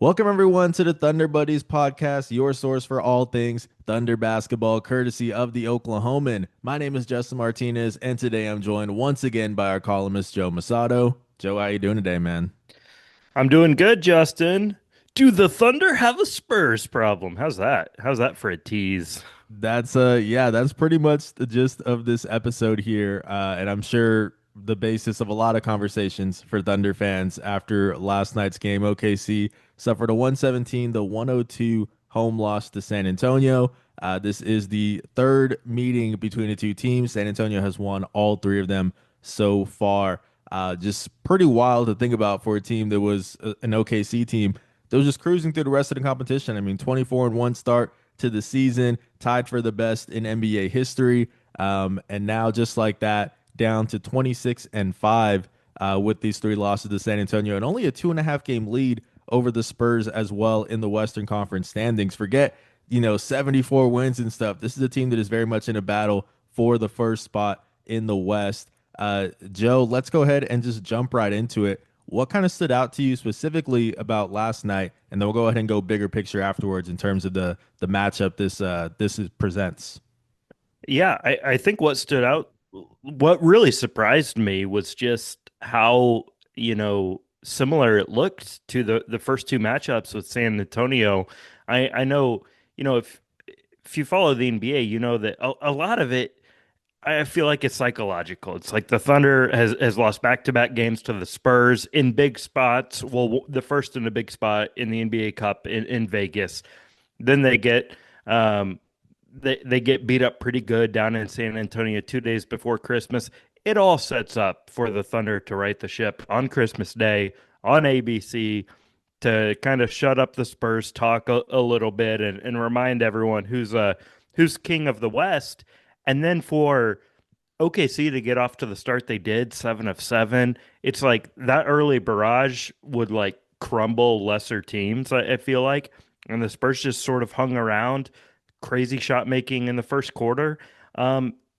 Welcome, everyone, to the Thunder Buddies podcast, your source for all things Thunder basketball, courtesy of the Oklahoman. My name is Justin Martinez, and today I'm joined once again by our columnist, Joe Mussatto. Joe, how you doing today, man? I'm doing good, Justin. Do the Thunder have a Spurs problem? How's that? How's that for a tease? That's pretty much the gist of this episode here. And I'm sure the basis of a lot of conversations for Thunder fans after last night's game. OKC suffered a 117 to 102 home loss to San Antonio. This is the third meeting between the two teams. San Antonio has won all three of them so far. Just pretty wild to think about for a team that was an OKC team that was just cruising through the rest of the competition. I mean, 24 and one start to the season, tied for the best in NBA history. And now, just like that, down to 26 and 5 with these three losses to San Antonio and only a 2.5 game lead over the Spurs as well in the Western Conference standings. Forget, 74 wins and stuff. This is a team that is very much in a battle for the first spot in the West. Joe, let's go ahead and just jump right into it. What kind of stood out to you specifically about last night? And then we'll go ahead and go bigger picture afterwards in terms of the matchup presents. I think what stood out, what really surprised me was just how, similar it looked to the first two matchups with San Antonio. I know, if you follow the NBA, you know that a lot of it I feel like it's psychological. It's like the Thunder has lost back-to-back games to the Spurs in big spots. Well, the first in a big spot in the NBA Cup in Vegas. Then um they get beat up pretty good down in San Antonio 2 days before Christmas. It all sets up for the Thunder to right the ship on Christmas Day on ABC to kind of shut up the Spurs talk a little bit and remind everyone who's king of the West. And then for OKC to get off to the start they did, 7 of 7, it's like that early barrage would like crumble lesser teams, I feel like. And the Spurs just sort of hung around, crazy shot making in the first quarter.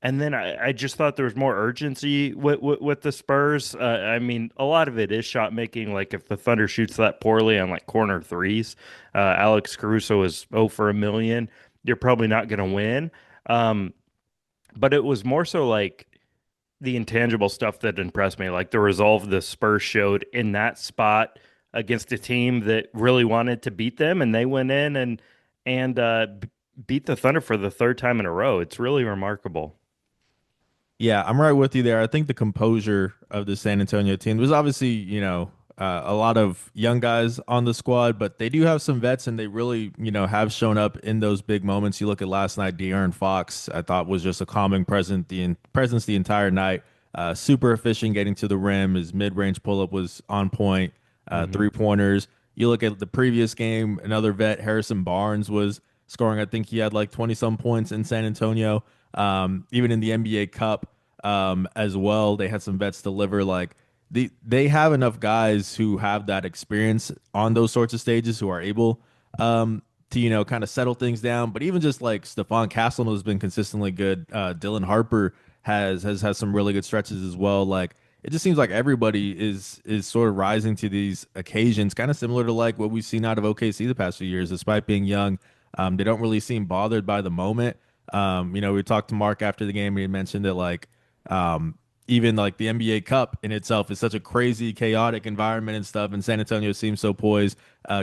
And then I just thought there was more urgency with the Spurs. I mean, a lot of it is shot making. Like if the Thunder shoots that poorly on like corner threes, Alex Caruso is 0 for a million. You're probably not going to win. Um, but it was more so like the intangible stuff that impressed me, like the resolve the Spurs showed in that spot against a team that really wanted to beat them, and they went in and beat the Thunder for the third time in a row. It's really remarkable. Yeah, I'm right with you there. I think the composure of the San Antonio team was obviously, a lot of young guys on the squad, but they do have some vets and they really, have shown up in those big moments. You look at last night, De'Aaron Fox, I thought was just a calming presence the entire night. Super efficient getting to the rim. His mid-range pull-up was on point. Hmm. Three-pointers. You look at the previous game, another vet, Harrison Barnes, was scoring. I think he had like 20 some points in San Antonio. Even in the NBA Cup as well, they had some vets deliver. Like they have enough guys who have that experience on those sorts of stages who are able to kind of settle things down. But even just like Stephon Castleman has been consistently good. Dylan Harper has some really good stretches as well. Like it just seems like everybody is sort of rising to these occasions, kind of similar to like what we've seen out of OKC the past few years. Despite being young, they don't really seem bothered by the moment. We talked to Mark after the game. He mentioned that like um, even like the NBA Cup in itself is such a crazy, chaotic environment and stuff. And San Antonio seems so poised.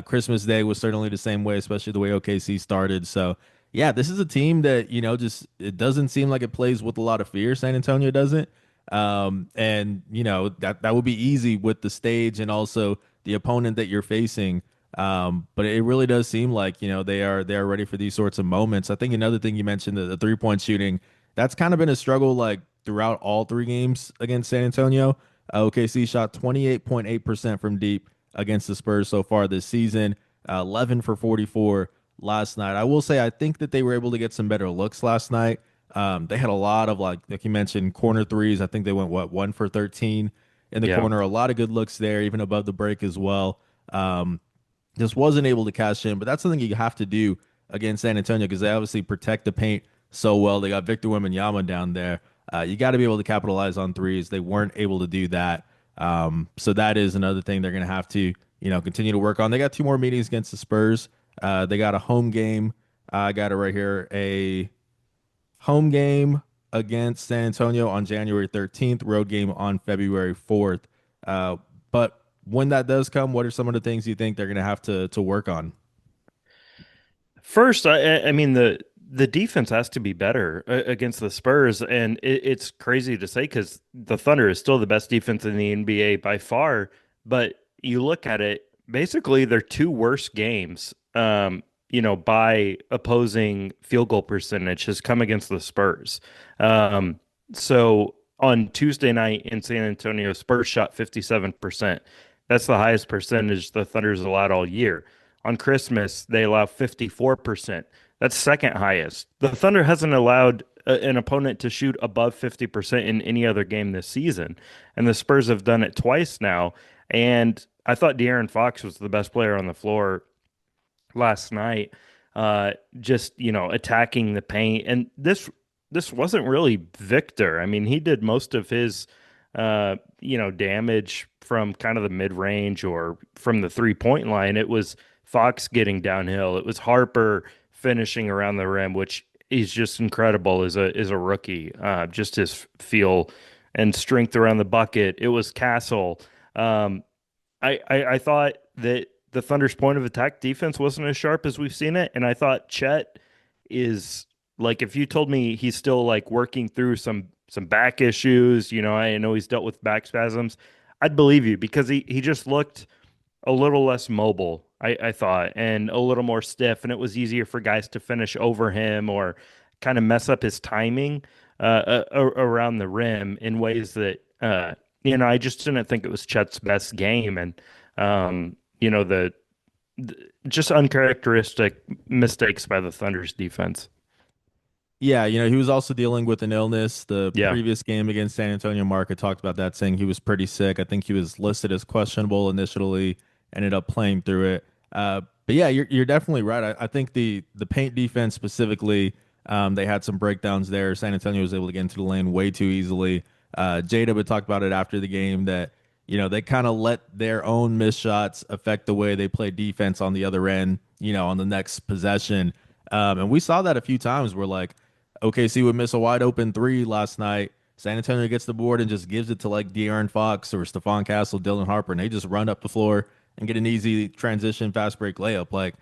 Christmas Day was certainly the same way, especially the way OKC started. So yeah, this is a team that just it doesn't seem like it plays with a lot of fear. San Antonio doesn't. And that would be easy with the stage and also the opponent that you're facing. But it really does seem like, they are ready for these sorts of moments. I think another thing you mentioned, the 3-point shooting, that's kind of been a struggle like throughout all three games against San Antonio. OKC shot 28.8% from deep against the Spurs so far this season, 11 for 44 last night. I will say I think that they were able to get some better looks last night. They had a lot of like you mentioned corner threes. I think they went 1 for 13 in the Yeah. corner. A lot of good looks there, even above the break as well. Just wasn't able to cash in, but that's something you have to do against San Antonio because they obviously protect the paint so well. They got Victor Wembanyama down there. You got to be able to capitalize on threes. They weren't able to do that. So that is another thing they're going to have to continue to work on. They got two more meetings against the Spurs. They got a home game. I got it right here. A home game against San Antonio on January 13th, road game on February 4th. But when that does come, what are some of the things you think they're going to have to work on? First, I mean the defense has to be better against the Spurs, and it's crazy to say because the Thunder is still the best defense in the NBA by far. But you look at it, basically their two worst games, by opposing field goal percentage has come against the Spurs. Um, so on Tuesday night in San Antonio, Spurs shot 57%. That's the highest percentage the Thunder's allowed all year. On Christmas, they allow 54%. That's second highest. The Thunder hasn't allowed an opponent to shoot above 50% in any other game this season. And the Spurs have done it twice now. And I thought De'Aaron Fox was the best player on the floor last night, just, attacking the paint. And this wasn't really Victor. I mean, he did most of his damage from kind of the mid range or from the 3-point line. It was Fox getting downhill. It was Harper finishing around the rim, which is just incredible as a rookie. Just his feel and strength around the bucket. It was Castle. I thought that the Thunder's point of attack defense wasn't as sharp as we've seen it, and I thought Chet is like if you told me he's still like working through some back issues, I know he's dealt with back spasms, I'd believe you because he just looked a little less mobile, I thought, and a little more stiff, and it was easier for guys to finish over him or kind of mess up his timing around the rim in ways that I just didn't think it was Chet's best game, and the just uncharacteristic mistakes by the Thunder's defense. Yeah, he was also dealing with an illness. The Yeah. previous game against San Antonio, Mark had talked about that, saying he was pretty sick. I think he was listed as questionable initially, ended up playing through it. But yeah, you're definitely right. I think the paint defense specifically, they had some breakdowns there. San Antonio was able to get into the lane way too easily. Jada would talk about it after the game that they kind of let their own missed shots affect the way they play defense on the other end. On the next possession, and we saw that a few times where like OKC would miss a wide open three last night. San Antonio gets the board and just gives it to like De'Aaron Fox or Stephon Castle, Dylan Harper, and they just run up the floor and get an easy transition fast break layup. Like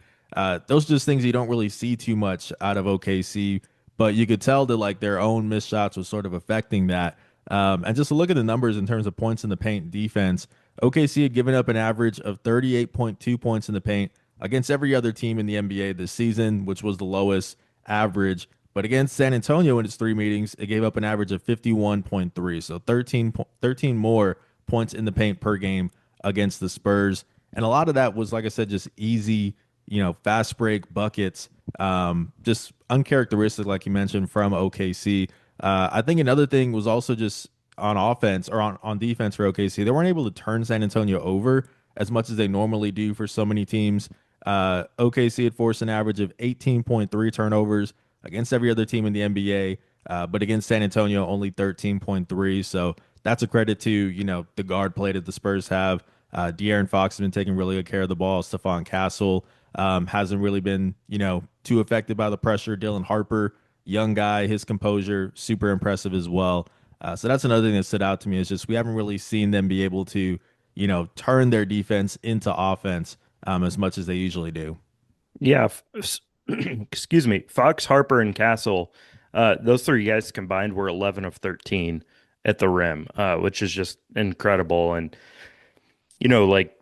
those are just things you don't really see too much out of OKC, but you could tell that like their own missed shots was sort of affecting that. And just to look at the numbers in terms of points in the paint defense, OKC had given up an average of 38.2 points in the paint against every other team in the NBA this season, which was the lowest average. But against San Antonio in its three meetings, it gave up an average of 51.3. So 13 more points in the paint per game against the Spurs. And a lot of that was, like I said, just easy, fast break buckets, just uncharacteristic, like you mentioned, from OKC. I think another thing was also just on offense or on defense for OKC. They weren't able to turn San Antonio over as much as they normally do for so many teams. OKC had forced an average of 18.3 turnovers against every other team in the NBA, but against San Antonio, only 13.3. So that's a credit to, the guard play that the Spurs have. De'Aaron Fox has been taking really good care of the ball. Stephon Castle hasn't really been, too affected by the pressure. Dylan Harper, young guy, his composure, super impressive as well. So that's another thing that stood out to me is just we haven't really seen them be able to, turn their defense into offense as much as they usually do. Yeah. Excuse me. Fox, Harper, and Castle, those three guys combined were 11 of 13 at the rim, which is just incredible. And, like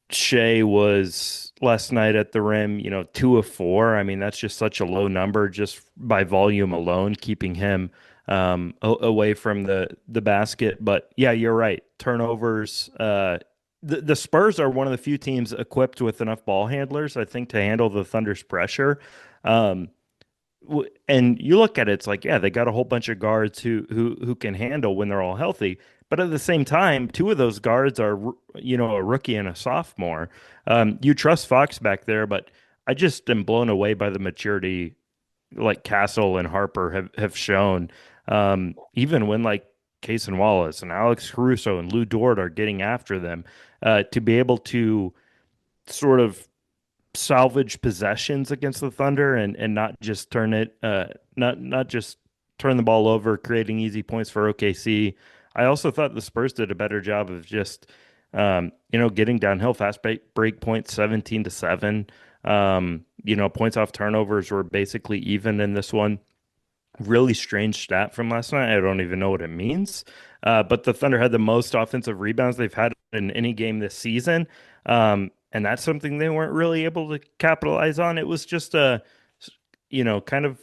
Shea was last night at the rim, 2 of 4. I mean, that's just such a low number just by volume alone, keeping him away from the basket. But yeah, you're right. Turnovers. The Spurs are one of the few teams equipped with enough ball handlers, I think, to handle the Thunder's pressure. Um, and you look at it, it's like, yeah, they got a whole bunch of guards who can handle when they're all healthy. But at the same time, two of those guards are, a rookie and a sophomore. You trust Fox back there, but I just am blown away by the maturity like Castle and Harper have shown. Even when like Cason Wallace and Alex Caruso and Lou Dort are getting after them, to be able to sort of salvage possessions against the Thunder and not just not just turn the ball over, creating easy points for OKC. I also thought the Spurs did a better job of just getting downhill fast break points 17-7. Points off turnovers were basically even in this one. Really strange stat from last night. I don't even know what it means. But the Thunder had the most offensive rebounds they've had in any game this season. And that's something they weren't really able to capitalize on. It was just kind of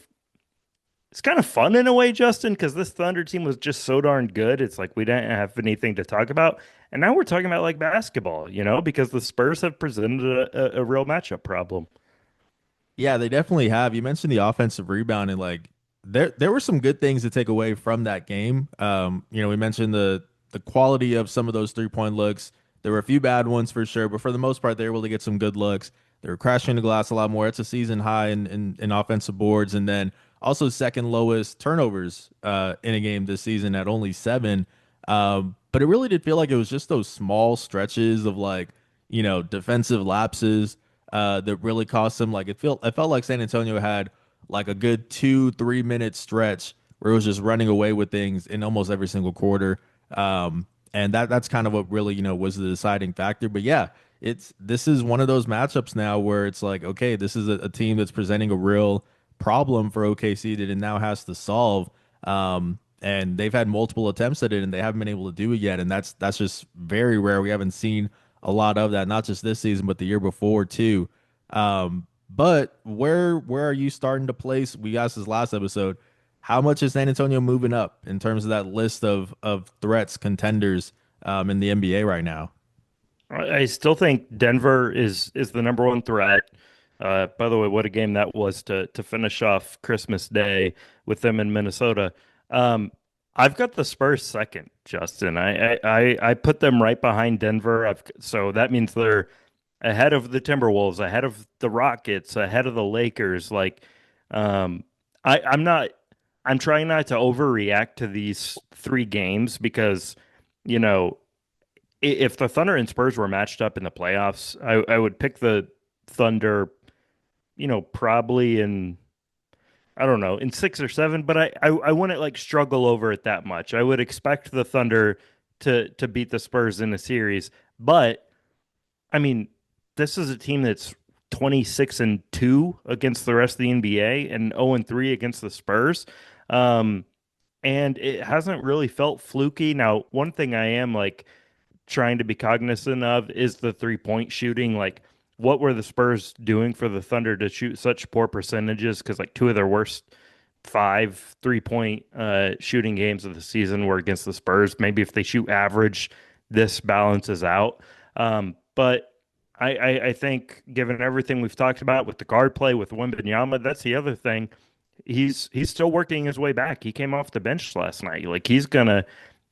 it's kind of fun in a way, Justin, because this Thunder team was just so darn good. It's like we didn't have anything to talk about. And now we're talking about like basketball, because the Spurs have presented a real matchup problem. Yeah, they definitely have. You mentioned the offensive rebound and like there were some good things to take away from that game. We mentioned the quality of some of those 3-point looks. There were a few bad ones for sure, but for the most part, they were able to get some good looks. They were crashing the glass a lot more. It's a season high in offensive boards, and then also second lowest turnovers in a game this season at only 7. But it really did feel like it was just those small stretches of like defensive lapses that really cost them. Like it felt like San Antonio had like a good 2-3 minute stretch where it was just running away with things in almost every single quarter. And that's kind of what really was the deciding factor. But yeah, this is one of those matchups now where it's like, okay, this is a team that's presenting a real problem for OKC that it now has to solve. And they've had multiple attempts at it and they haven't been able to do it yet. And that's just very rare. We haven't seen a lot of that, not just this season, but the year before too. But where are you starting to place? We asked this last episode. How much is San Antonio moving up in terms of that list of threats, contenders in the NBA right now? I still think Denver is the number one threat. By the way, what a game that was to finish off Christmas Day with them in Minnesota. Um, I've got the Spurs second, Justin. I put them right behind Denver. So that means they're ahead of the Timberwolves, ahead of the Rockets, ahead of the Lakers. Like, um, I'm not. I'm trying not to overreact to these 3 games because, you know, if the Thunder and Spurs were matched up in the playoffs, I would pick the Thunder, probably in, I don't know, in 6 or 7, but I wouldn't like struggle over it that much. I would expect the Thunder to beat the Spurs in a series, but I mean, this is a team that's 26-2 against the rest of the NBA and 0-3 against the Spurs. Um, and it hasn't really felt fluky. Now, one thing I am like trying to be cognizant of is the 3-point shooting. Like, what were the Spurs doing for the Thunder to shoot such poor percentages? Because like 2 of their worst 5 3-point shooting games of the season were against the Spurs. Maybe if they shoot average, this balances out. But I think given everything we've talked about with the guard play with Wembanyama, that's the other thing. He's still working his way back. He came off the bench last night. Like he's going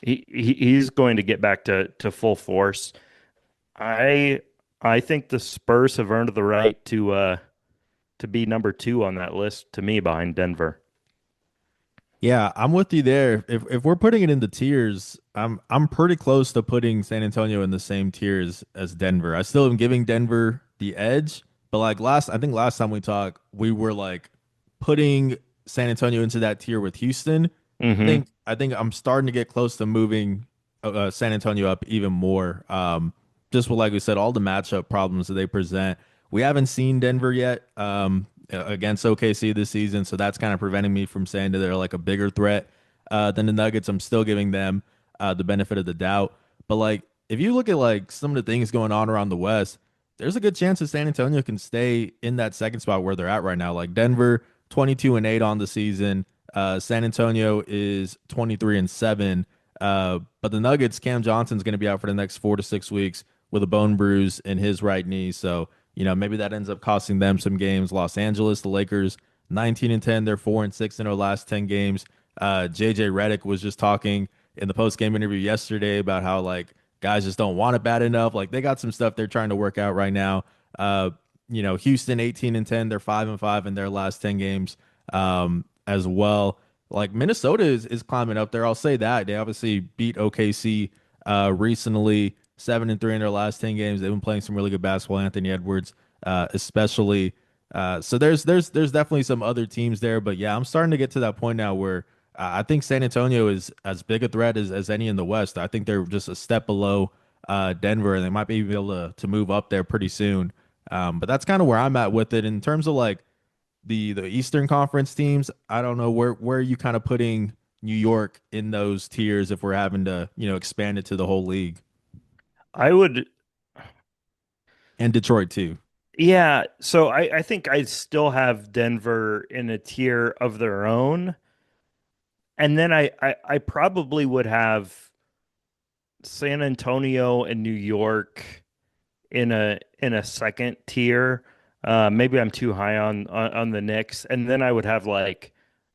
to get back to full force. I I think the Spurs have earned the right to be number 2 on that list to me behind Denver. Yeah, I'm with you there. If we're putting it into tiers, I'm pretty close to putting San Antonio in the same tiers as Denver. I still am giving Denver the edge, but like I think last time we talked, we were like putting San Antonio into that tier with Houston. Hmm. I think I'm starting to get close to moving San Antonio up even more. Just with like we said, all the matchup problems that they present. We haven't seen Denver yet against OKC this season, so that's kind of preventing me from saying that they're like a bigger threat than the Nuggets. I'm still giving them the benefit of the doubt, but like if you look at like some of the things going on around the West, there's a good chance that San Antonio can stay in that second spot where they're at right now. Like Denver, 22-8 on the season. San Antonio is 23-7. But the Nuggets, Cam Johnson's going to be out for the next 4 to 6 weeks with a bone bruise in his right knee. So, maybe that ends up costing them some games. Los Angeles, the Lakers, 19-10. They're 4-6 in their last 10 games. JJ Redick was just talking in the post game interview yesterday about how like guys just don't want it bad enough. Like they got some stuff they're trying to work out right now. Houston 18-10. They're 5-5 in their last 10 games as well. like Minnesota is climbing up there. I'll say that. They obviously beat OKC recently, 7-3 in their last 10 games. They've been playing some really good basketball. Anthony Edwards, especially. So there's definitely some other teams there, but yeah, I'm starting to get to that point now where I think San Antonio is as big a threat as any in the West. I think they're just a step below Denver, and they might be able to move up there pretty soon. But that's kind of where I'm at with it in terms of like the Eastern Conference teams. I don't know where are you kind of putting New York in those tiers if we're having to expand it to the whole league, I would, and Detroit too. yeah. So I think I still have Denver in a tier of their own. And then I probably would have San Antonio and New York in a second tier. Maybe I'm too high on the Knicks. And then I would have like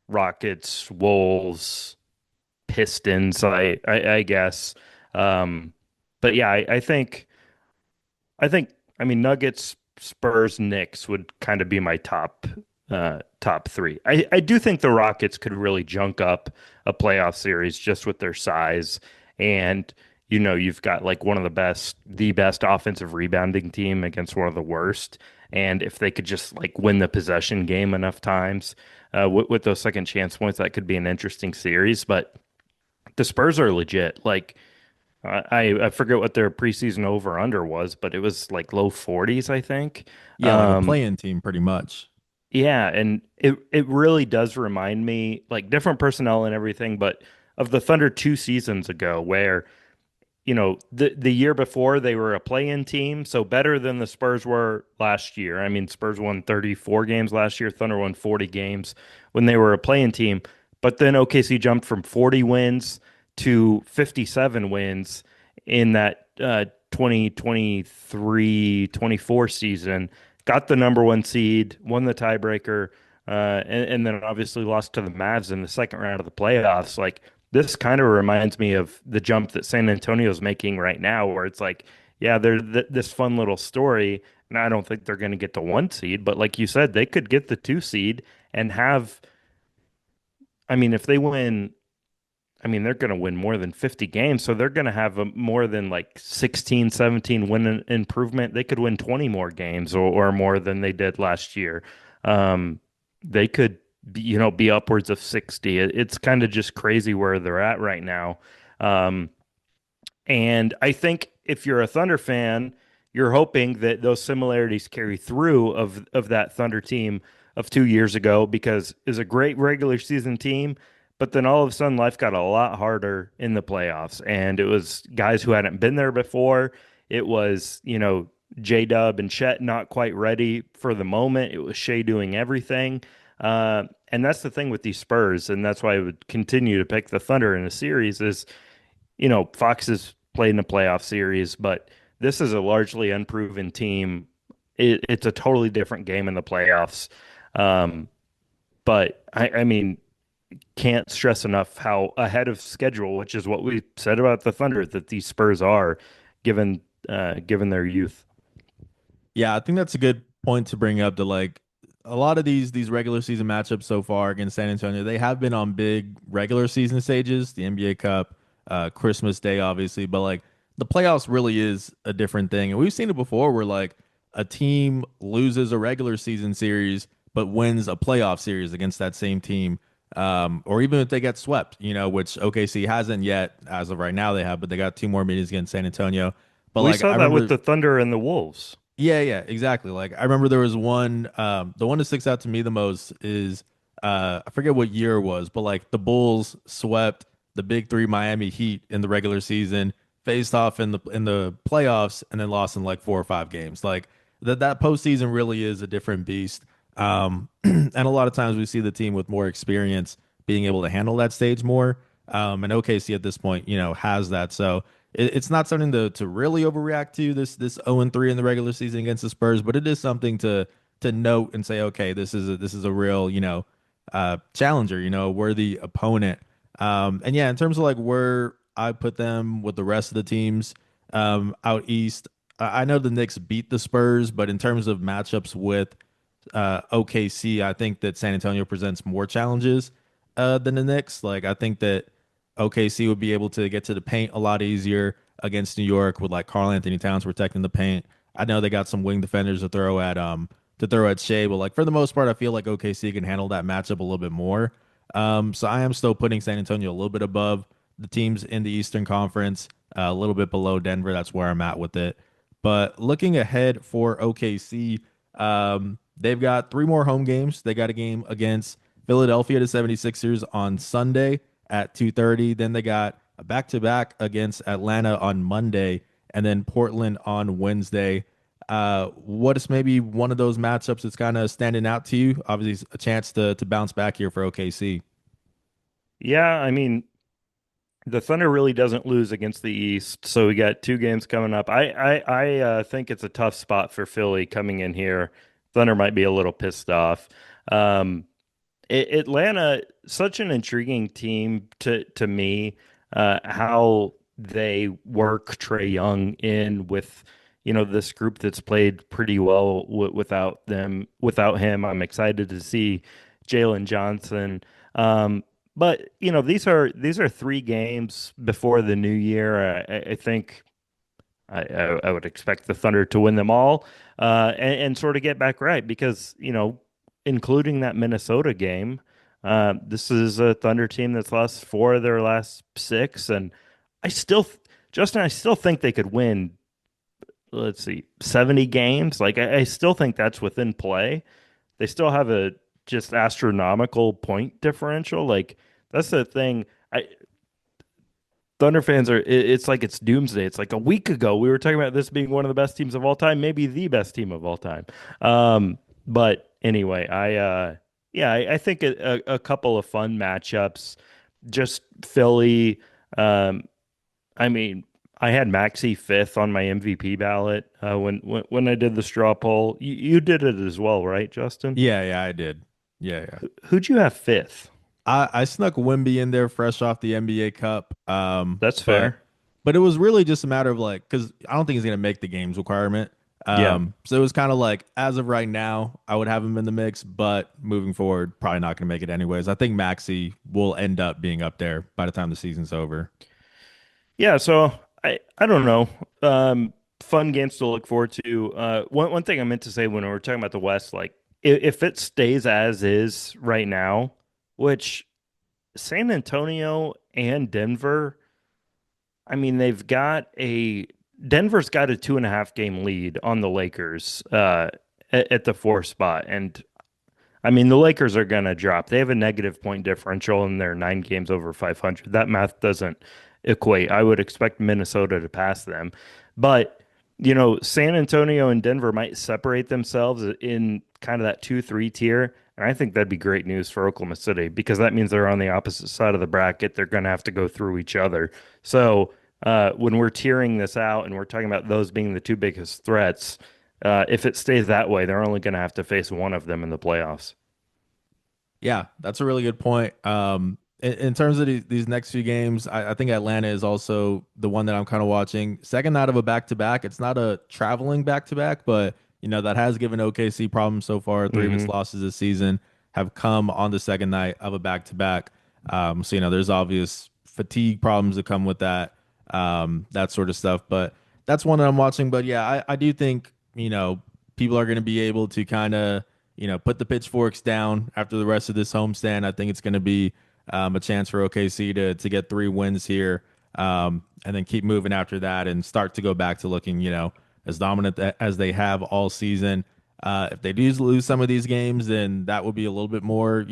Rockets, Wolves, Pistons, I guess. Um, but yeah, I think I mean Nuggets, Spurs, Knicks would kind of be my top three. I do think the Rockets could really junk up a playoff series just with their size. And you've got like one of the best offensive rebounding team against one of the worst. And if they could just like win the possession game enough times with those second chance points, that could be an interesting series. But the Spurs are legit. Like I forget what their preseason over under was, but it was like low 40s, I think. Yeah, like a Um, play-in team pretty much. yeah, and it really does remind me like different personnel and everything, but of the Thunder 2 seasons ago, where the year before they were a play-in team, so better than the Spurs were last year. I mean, Spurs won 34 games last year, Thunder won 40 games when they were a play-in team. But then OKC jumped from 40 wins to 57 wins in that 2023-24 season, got the number one seed, won the tiebreaker, and then obviously lost to the Mavs in the second round of the playoffs. Like this kind of reminds me of the jump that San Antonio is making right now, where it's like, yeah, they're this fun little story, and I don't think they're going to get the one seed, but like you said, they could get the two seed and have. I mean, if they win, I mean, they're going to win more than 50 games, so they're going to have a more than like 16, 17 improvement. They could win 20 more games or more than they did last year. Um, they could be upwards of 60. It's kind of just crazy where they're at right now. Um, and I think if you're a Thunder fan, you're hoping that those similarities carry through of that Thunder team of 2 years ago because it was a great regular season team, but then all of a sudden life got a lot harder in the playoffs. And it was guys who hadn't been there before. It was, J Dub and Chet not quite ready for the moment. It was Shea doing everything. And that's the thing with these Spurs, and that's why I would continue to pick the Thunder in a series is Fox has played in a playoff series, but this is a largely unproven team. It's a totally different game in the playoffs. Um, but I mean, can't stress enough how ahead of schedule, which is what we said about the Thunder, that these Spurs are, given their youth. Yeah, I think that's a good point to bring up. To like a lot of these regular season matchups so far against San Antonio, they have been on big regular season stages, the NBA Cup, Christmas Day, obviously, but like the playoffs really is a different thing, and we've seen it before where like a team loses a regular season series but wins a playoff series against that same team. Or even if they get swept, which OKC hasn't yet as of right now, they have, but they got two more meetings against San Antonio. But We like saw I that with remember the Thunder and the Wolves. yeah, yeah, exactly. Like I remember there was one the one that sticks out to me the most is I forget what year it was, but like the Bulls swept the big three Miami Heat in the regular season, faced off in the playoffs, and then lost in like 4 or 5 games. Like that postseason really is a different beast. And a lot of times we see the team with more experience being able to handle that stage more. And OKC at this point, has that. So it's not something to really overreact to this 0-3 in the regular season against the Spurs, but it is something to note and say, okay, this is a real, challenger, a worthy opponent. And yeah, in terms of like where I put them with the rest of the teams out east, I know the Knicks beat the Spurs, but in terms of matchups with OKC, I think that San Antonio presents more challenges. than the Knicks. Like I think that OKC would be able to get to the paint a lot easier against New York with like Karl Anthony Towns protecting the paint. I know they got some wing defenders to throw at Shea, but like for the most part, I feel like OKC can handle that matchup a little bit more. So I am still putting San Antonio a little bit above the teams in the Eastern Conference, a little bit below Denver. That's where I'm at with it. But looking ahead for OKC, they've got three more home games. They got a game against Philadelphia, the 76ers on Sunday at 2:30. Then they got a back-to-back against Atlanta on Monday, and then Portland on Wednesday. What is maybe one of those matchups that's kind of standing out to you? Obviously, a chance to bounce back here for OKC. Yeah, I mean, the Thunder really doesn't lose against the East, so we got two games coming up. I think it's a tough spot for Philly coming in here. Thunder might be a little pissed off. Um, Atlanta, such an intriguing team to me. How they work Trey Young in with this group that's played pretty well without him. I'm excited to see Jalen Johnson. But these are three games before the new year. I think I would expect the Thunder to win them all, and sort of get back right because, including that Minnesota game, this is a Thunder team that's lost four of their last six, and I still, Justin, I still think they could win. Let's see, 70 games. Like I still think that's within play. They still have a just astronomical point differential. Like that's the thing. I Thunder fans it's like it's doomsday. It's like a week ago we were talking about this being one of the best teams of all time, maybe the best team of all time. But anyway, I think a couple of fun matchups. Just Philly. Um, I mean, I had Maxey fifth on my MVP ballot when I did the straw poll. You did it as well, right, Justin? Yeah, yeah, I did. Yeah, yeah. Who'd you have fifth? I snuck Wimby in there fresh off the NBA Cup. That's But fair. it was really just a matter of like because I don't think he's gonna make the games requirement. Yeah. So it was kind of like as of right now, I would have him in the mix, but moving forward, probably not gonna make it anyways. I think Maxi will end up being up there by the time the season's over. Yeah, so I don't know. Fun games to look forward to. One thing I meant to say when we were talking about the West, like if it stays as is right now, which San Antonio and Denver, I mean, Denver's got a 2.5 game lead on the Lakers at the fourth spot, and I mean, the Lakers are going to drop. They have a negative point differential and they're 9 games over 500. That math doesn't equate. I would expect Minnesota to pass them. But, San Antonio and Denver might separate themselves in kind of that 2-3 tier. And I think that'd be great news for Oklahoma City because that means they're on the opposite side of the bracket. They're going to have to go through each other. So, when we're tiering this out and we're talking about those being the two biggest threats, if it stays that way, they're only going to have to face one of them in the playoffs. Yeah, that's a really good point. In terms of these next few games, I think Atlanta is also the one that I'm kind of watching. Second night of a back to back. It's not a traveling back to back, but that has given OKC problems so far. Three of its Hmm. losses this season have come on the second night of a back to back. So there's obvious fatigue problems that come with that, that sort of stuff. But that's one that I'm watching. But yeah, I do think people are going to be able to kind of put the pitchforks down after the rest of this homestand. I think it's going to be a chance for OKC to get three wins here, and then keep moving after that and start to go back to looking, as dominant as they have all season. If they do lose some of these games, then that would be a little bit more,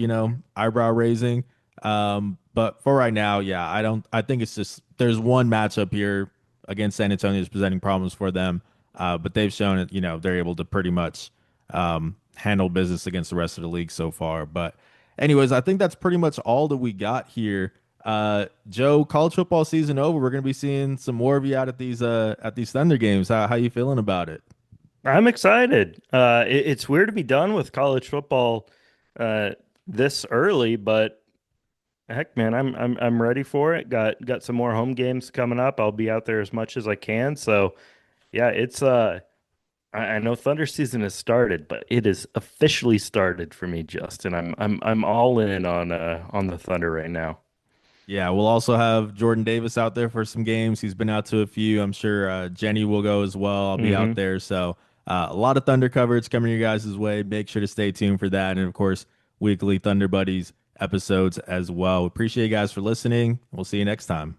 eyebrow raising. But for right now, yeah, I don't. I think it's just there's one matchup here against San Antonio is presenting problems for them, but they've shown it. They're able to pretty much handle business against the rest of the league so far. But anyways, I think that's pretty much all that we got here. Joe, college football season over. We're gonna be seeing some more of you out at these Thunder games. How you feeling about it? I'm excited. It's weird to be done with college football uh, this early, but heck, man, I'm ready for it. Got some more home games coming up. I'll be out there as much as I can. So yeah, I know Thunder season has started, but it is officially started for me, Justin. I'm all in on the Thunder right now. Yeah, we'll also have Jordan Davis out there for some games. He's been out to a few. I'm sure Jenny will go as well. I'll be out Hmm. there. So a lot of Thunder coverage coming your guys' way. Make sure to stay tuned for that. And of course, weekly Thunder Buddies episodes as well. Appreciate you guys for listening. We'll see you next time.